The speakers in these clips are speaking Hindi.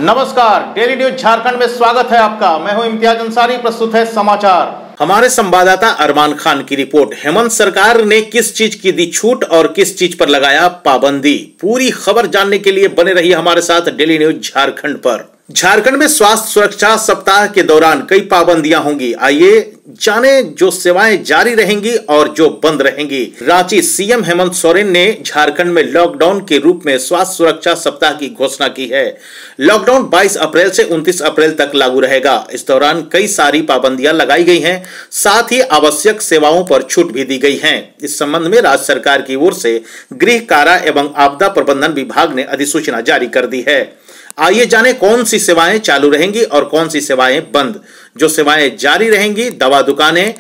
नमस्कार, डेली न्यूज झारखंड में स्वागत है आपका। मैं हूं इम्तियाज अंसारी। प्रस्तुत है समाचार। हमारे संवाददाता अरमान खान की रिपोर्ट। हेमंत सरकार ने किस चीज की दी छूट और किस चीज पर लगाया पाबंदी, पूरी खबर जानने के लिए बने रहिए हमारे साथ डेली न्यूज झारखंड पर। झारखंड में स्वास्थ्य सुरक्षा सप्ताह के दौरान कई पाबंदियां होंगी। आइए जाने जो सेवाएं जारी रहेंगी और जो बंद रहेंगी। रांची सीएम हेमंत सोरेन ने झारखंड में लॉकडाउन के रूप में स्वास्थ्य सुरक्षा सप्ताह की घोषणा की है। लॉकडाउन 22 अप्रैल से 29 अप्रैल तक लागू रहेगा। इस दौरान कई सारी पाबंदियां लगाई गई हैं, साथ ही आवश्यक सेवाओं पर छूट भी दी गई है। इस संबंध में राज्य सरकार की ओर से गृह, कारा एवं आपदा प्रबंधन विभाग ने अधिसूचना जारी कर दी है। आइए जाने कौन सी सेवाएं चालू रहेंगी और कौन सी सेवाएं बंद। जो सेवाएं जारी रहेंगी, दवा दुकानें,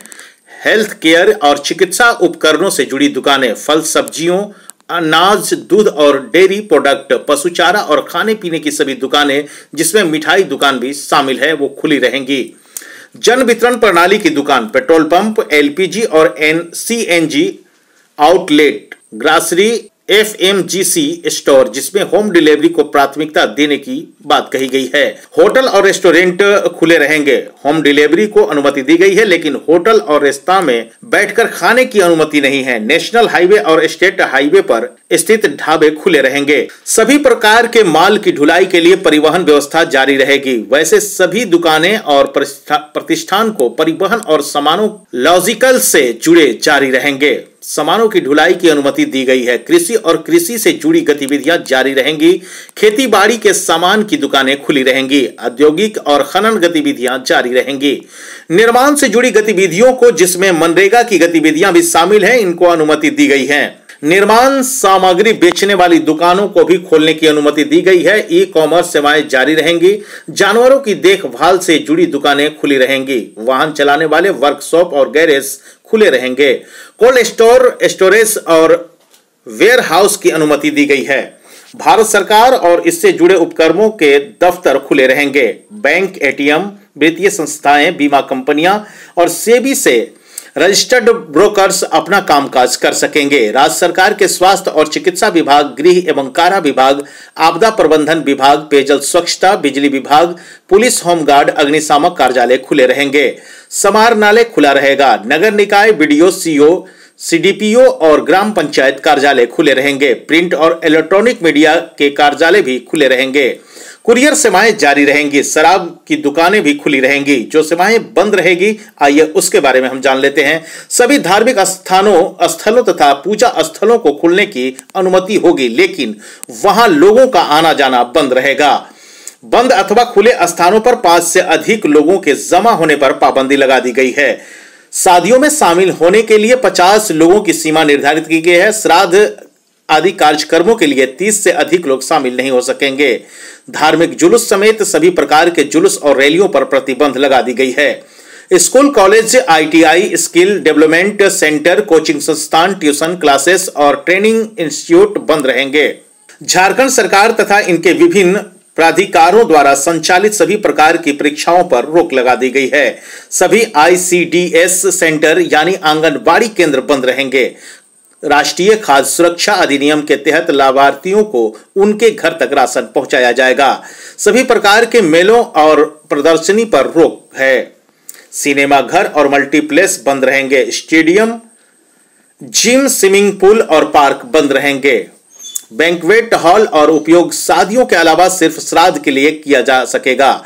हेल्थ केयर और चिकित्सा उपकरणों से जुड़ी दुकानें, फल सब्जियों, अनाज, दूध और डेयरी प्रोडक्ट, पशु चारा और खाने पीने की सभी दुकानें, जिसमें मिठाई दुकान भी शामिल है, वो खुली रहेंगी। जन वितरण प्रणाली की दुकान, पेट्रोल पंप, एलपीजी और CNG outlet, grasserie, FMGC store, जिसमें होम डिलीवरी को प्राथमिकता देने की बात कही गई है। होटल और रेस्टोरेंट खुले रहेंगे। होम डिलीवरी को अनुमति दी गई है, लेकिन होटल और रेस्तरां में बैठकर खाने की अनुमति नहीं है। नेशनल हाईवे और स्टेट हाईवे पर स्थित ढाबे खुले रहेंगे। सभी प्रकार के माल की ढुलाई के लिए परिवहन व्यवस्था जारी रहेगी। वैसे सभी दुकानें और प्रतिष्ठान को परिवहन और सामानों लॉजिकल से जुड़े जारी रहेंगे। सामानों की ढुलाई की अनुमति दी गई है। कृषि और कृषि से जुड़ी गतिविधियां जारी रहेंगी। खेती बाड़ी के सामान की दुकानें खुली रहेंगी। औद्योगिक और खनन गतिविधियां जारी रहेंगी। निर्माण से जुड़ी गतिविधियों को, जिसमें मनरेगा की गतिविधियां भी शामिल हैं, इनको अनुमति दी गई है। निर्माण सामग्री बेचने वाली दुकानों को भी खोलने की अनुमति दी गई है। ई कॉमर्स सेवाएं जारी रहेंगी। जानवरों की देखभाल से जुड़ी दुकानें खुली रहेंगी। वाहन चलाने वाले वर्कशॉप और गैरेज खुले रहेंगे। कोल्ड स्टोर, स्टोरेज और वेयर हाउस की अनुमति दी गई है। भारत सरकार और इससे जुड़े उपक्रमों के दफ्तर खुले रहेंगे। बैंक, एटीएम, वित्तीय संस्थाएं, बीमा कंपनियां और सेबी से रजिस्टर्ड ब्रोकर्स अपना कामकाज कर सकेंगे। राज्य सरकार के स्वास्थ्य और चिकित्सा विभाग, गृह एवं कारा विभाग, आपदा प्रबंधन विभाग, पेयजल स्वच्छता, बिजली विभाग, पुलिस, होमगार्ड, अग्निशामक कार्यालय खुले रहेंगे। समाहरणालय खुला रहेगा। नगर निकाय, बीडीओ, सीओ, सीडीपीओ और ग्राम पंचायत कार्यालय खुले रहेंगे। प्रिंट और इलेक्ट्रॉनिक मीडिया के कार्यालय भी खुले रहेंगे। कुरियर सेवाएं जारी रहेंगी। शराब की दुकानें भी खुली रहेंगी। जो सेवाएं बंद रहेगी, आइए उसके बारे में हम जान लेते हैं। सभी धार्मिक स्थलों तथा पूजा स्थलों को खुलने की अनुमति होगी, लेकिन वहां लोगों का आना जाना बंद रहेगा। बंद अथवा खुले स्थानों पर 5 से अधिक लोगों के जमा होने पर पाबंदी लगा दी गई है। शादियों में शामिल होने के लिए 50 लोगों की सीमा निर्धारित की गई है। श्राद्ध आदि कार्यक्रमों के लिए 30 से अधिक लोग शामिल नहीं हो सकेंगे। धार्मिक जुलूस समेत सभी प्रकार के जुलूस और रैलियों पर प्रतिबंध लगा दी गई है। School, college, ITI, skill development centre, coaching संस्थान, ट्यूशन क्लासेस और ट्रेनिंग इंस्टीट्यूट बंद रहेंगे। झारखंड सरकार तथा इनके विभिन्न प्राधिकारों द्वारा संचालित सभी प्रकार की परीक्षाओं पर रोक लगा दी गई है। सभी आईसीडीएस सेंटर यानी आंगनबाड़ी केंद्र बंद रहेंगे। राष्ट्रीय खाद्य सुरक्षा अधिनियम के तहत लाभार्थियों को उनके घर तक राशन पहुंचाया जाएगा। सभी प्रकार के मेलों और प्रदर्शनी पर रोक है। सिनेमा घर और मल्टीप्लेक्स बंद रहेंगे। स्टेडियम, जिम, स्विमिंग पूल और पार्क बंद रहेंगे। बैंक्वेट हॉल और उपयोग शादियों के अलावा सिर्फ श्राद्ध के लिए किया जा सकेगा।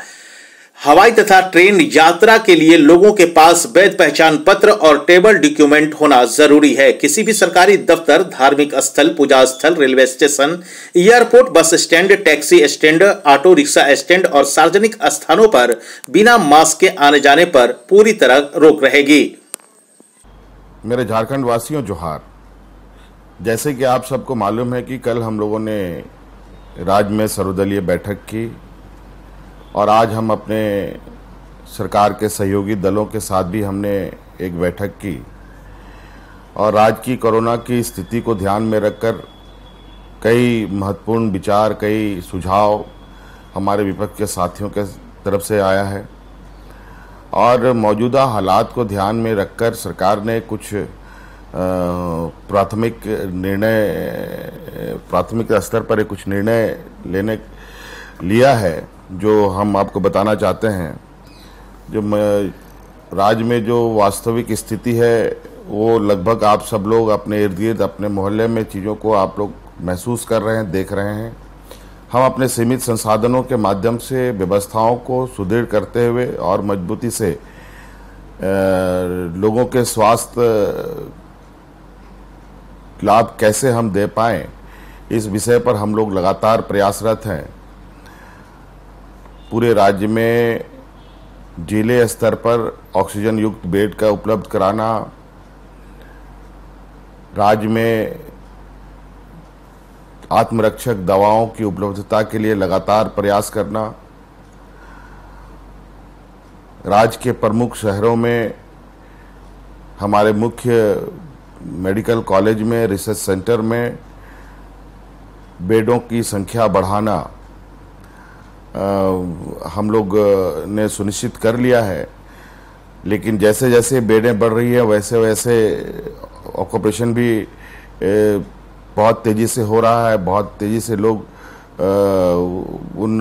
हवाई तथा ट्रेन यात्रा के लिए लोगों के पास वैध पहचान पत्र और ट्रैवल डॉक्यूमेंट होना जरूरी है। किसी भी सरकारी दफ्तर, धार्मिक स्थल, पूजा स्थल, railway station, airport, bus stand, taxi stand, auto rickshaw stand और सार्वजनिक स्थानों पर बिना मास्क के आने जाने पर पूरी तरह रोक रहेगी। मेरे झारखंड वासियों, जोहार। जैसे कि आप सबको मालूम है कि कल हम लोगों ने राज्य में सर्वदलीय बैठक की और आज हम अपने सरकार के सहयोगी दलों के साथ भी हमने एक बैठक की और राज्य की कोरोना की स्थिति को ध्यान में रखकर कई महत्वपूर्ण विचार, कई सुझाव हमारे विपक्ष के साथियों के तरफ से आया है और मौजूदा हालात को ध्यान में रखकर सरकार ने कुछ प्राथमिक स्तर पर कुछ निर्णय लिया है जो हम आपको बताना चाहते हैं, जो राज्य में जो वास्तविक स्थिति है वो लगभग आप सब लोग अपने इर्द गिर्द अपने मोहल्ले में चीज़ों को आप लोग महसूस कर रहे हैं, देख रहे हैं। हम अपने सीमित संसाधनों के माध्यम से व्यवस्थाओं को सुदृढ़ करते हुए और मजबूती से लोगों के स्वास्थ्य लाभ कैसे हम दे पाएं, इस विषय पर हम लोग लगातार प्रयासरत हैं। पूरे राज्य में जिले स्तर पर ऑक्सीजन युक्त बेड का उपलब्ध कराना, राज्य में आत्मरक्षक दवाओं की उपलब्धता के लिए लगातार प्रयास करना, राज्य के प्रमुख शहरों में हमारे मुख्य मेडिकल कॉलेज में, रिसर्च सेंटर में बेडों की संख्या बढ़ाना हम लोग ने सुनिश्चित कर लिया है। लेकिन जैसे जैसे बेडें बढ़ रही है वैसे वैसे ऑक्यूपेशन भी बहुत तेज़ी से हो रहा है। बहुत तेज़ी से लोग उन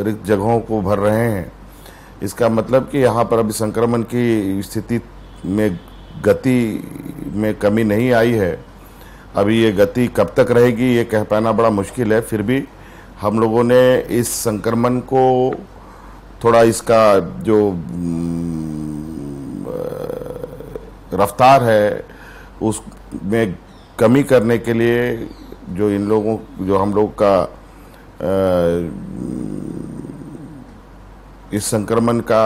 रिक्त जगहों को भर रहे हैं। इसका मतलब कि यहाँ पर अभी संक्रमण की स्थिति में गति में कमी नहीं आई है। अभी ये गति कब तक रहेगी ये कह पाना बड़ा मुश्किल है। फिर भी हम लोगों ने इस संक्रमण को थोड़ा इसका जो रफ्तार है उसमें कमी करने के लिए जो हम लोग का इस संक्रमण का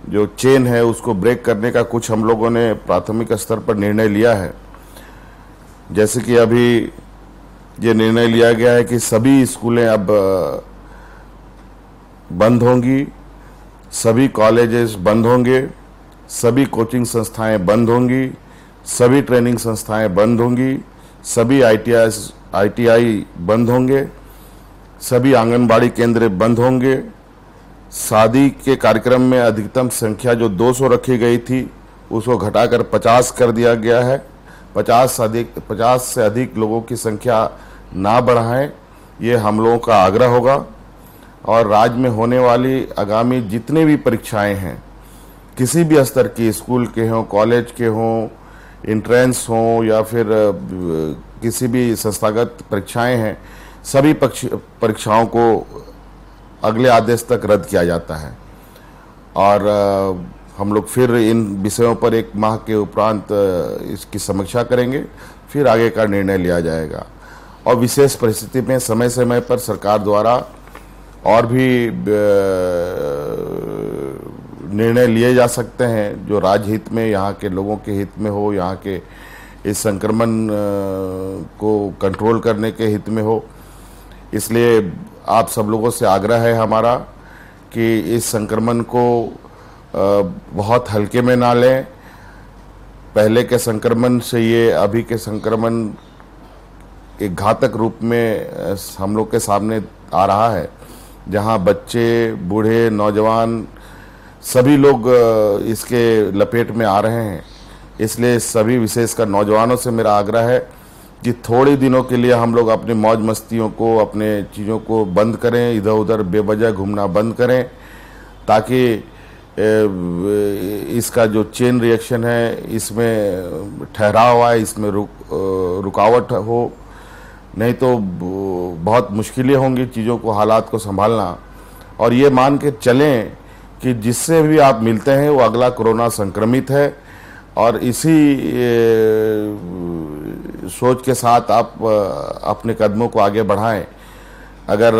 जो चेन है उसको ब्रेक करने का कुछ हम लोगों ने प्राथमिक स्तर पर निर्णय लिया है। जैसे कि अभी ये निर्णय लिया गया है कि सभी स्कूलें अब बंद होंगी, सभी कॉलेजेस बंद होंगे, सभी कोचिंग संस्थाएं बंद होंगी, सभी ट्रेनिंग संस्थाएं बंद होंगी, सभी ITI बंद होंगे, सभी आंगनबाड़ी केंद्र बंद होंगे। शादी के कार्यक्रम में अधिकतम संख्या जो 200 रखी गई थी उसको घटाकर 50 कर दिया गया है। 50 से अधिक लोगों की संख्या ना बढ़ाएं, ये हम लोगों का आग्रह होगा। और राज्य में होने वाली आगामी जितनी भी परीक्षाएं हैं, किसी भी स्तर की, स्कूल के हों, कॉलेज के हों, इंट्रेंस हों या फिर किसी भी संस्थागत परीक्षाएं हैं, सभी परीक्षाओं को अगले आदेश तक रद्द किया जाता है। और हम लोग फिर इन विषयों पर 1 माह के उपरांत इसकी समीक्षा करेंगे, फिर आगे का निर्णय लिया जाएगा। और विशेष परिस्थिति में समय समय पर सरकार द्वारा और भी निर्णय लिए जा सकते हैं जो राज्य हित में, यहाँ के लोगों के हित में हो, यहाँ के इस संक्रमण को कंट्रोल करने के हित में हो। इसलिए आप सब लोगों से आग्रह है हमारा कि इस संक्रमण को बहुत हल्के में ना लें। पहले के संक्रमण से ये अभी के संक्रमण एक घातक रूप में हम लोग के सामने आ रहा है, जहां बच्चे, बूढ़े, नौजवान सभी लोग इसके लपेट में आ रहे हैं। इसलिए सभी, विशेषकर नौजवानों से मेरा आग्रह है कि थोड़े दिनों के लिए हम लोग अपनी मौज मस्तियों को, अपने चीज़ों को बंद करें, इधर उधर बेवजह घूमना बंद करें, ताकि इसका जो चेन रिएक्शन है इसमें ठहराव आए, इसमें रुकावट हो। नहीं तो बहुत मुश्किलें होंगी चीज़ों को, हालात को संभालना। और ये मान के चलें कि जिससे भी आप मिलते हैं वो अगला कोरोना संक्रमित है, और इसी सोच के साथ आप अपने कदमों को आगे बढ़ाएं। अगर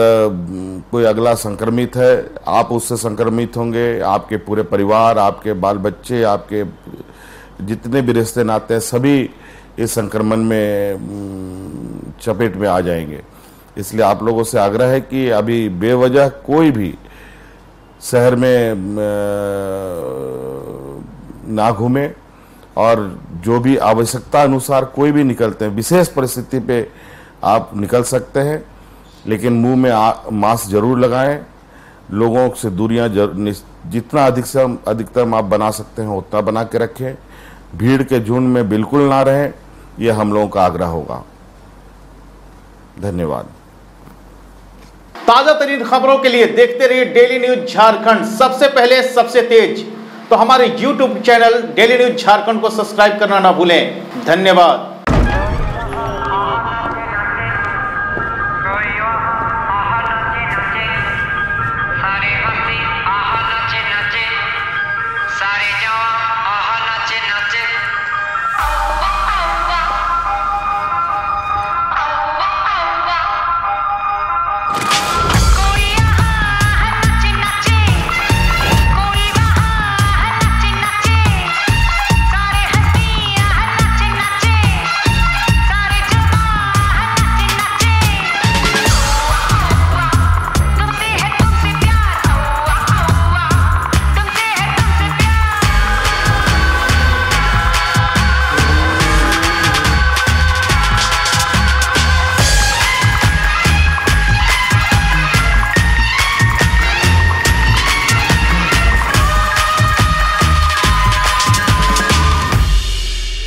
कोई अगला संक्रमित है, आप उससे संक्रमित होंगे, आपके पूरे परिवार, आपके बाल बच्चे, आपके जितने भी रिश्ते नाते हैं, सभी इस संक्रमण में चपेट में आ जाएंगे। इसलिए आप लोगों से आग्रह है कि अभी बेवजह कोई भी शहर में ना घूमे, और जो भी आवश्यकता अनुसार कोई भी निकलते हैं, विशेष परिस्थिति पे आप निकल सकते हैं, लेकिन मुंह में मास्क जरूर लगाएं। लोगों से दूरियां जितना अधिकतम आप बना सकते हैं उतना बना के रखें। भीड़ के झुंड में बिल्कुल ना रहें, यह हम लोगों का आग्रह होगा। धन्यवाद। ताजा तरीन खबरों के लिए देखते रहिए डेली न्यूज झारखंड, सबसे पहले सबसे तेज। तो हमारे YouTube channel daily news Jharkhand को सब्सक्राइब करना ना भूलें। धन्यवाद।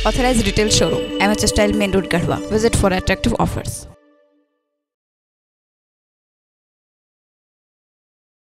Authorized retail showroom, MH Style Main Road, Gadhwa. Visit for attractive offers.